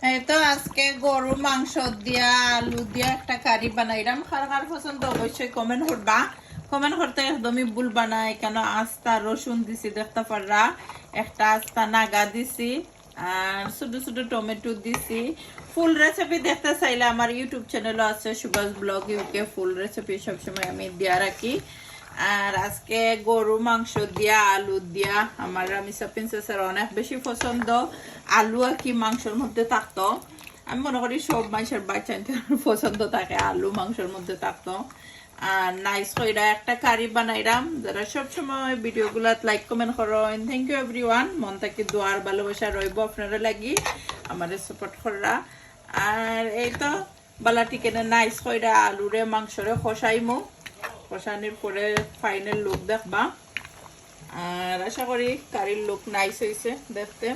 এই তো আজকে গরু মাংস দিয়া আলু দিয়া একটা কারি বানাইলাম। কার কার পছন্দ অবশ্যই কমেন্ট করবা। কমেন্ট করতে একদমই ভুল বানাই কেন। আস্তা রসুন দিছি দেখতে পাররা, একটা আস্তা নাগা দিছি, আর ছোট ছোট টমেটো দিছি। ফুল রেসিপি দেখতে চাইলে আমার ইউটিউব চ্যানেলও আছে, Subhash blog UK. Full recipe সবসময় আমি দিয়া রাখি। আর আজকে গরু মাংস দিয়া আলু দিয়া আমার রামিসা প্রিন্সেসের অনেক বেশি পছন্দ। আলু আর কি মাংসের মধ্যে থাকতো। আমি মনে করি সব মানুষের বাচ্চা পছন্দ থাকে আলু মাংসের মধ্যে থাকতো। আর নাইস কইরা একটা কারি বানাইলাম। যারা সবসময় ভিডিওগুলো লাইক কমেন্ট করো, থ্যাংক ইউ এভরিওয়ান। মন থেকে দোয়ার ভালোবাসা রইব আপনারা লাগি, আমাদের সাপোর্ট করা। আর এই তো বালা টিকেনে নাইস কইরা আলুরে মাংসরে খসাইমু। কষানির পরে ফাইনাল লুক দেখবা। আর আশা করি কারির লুক নাইস হয়েছে দেখতে।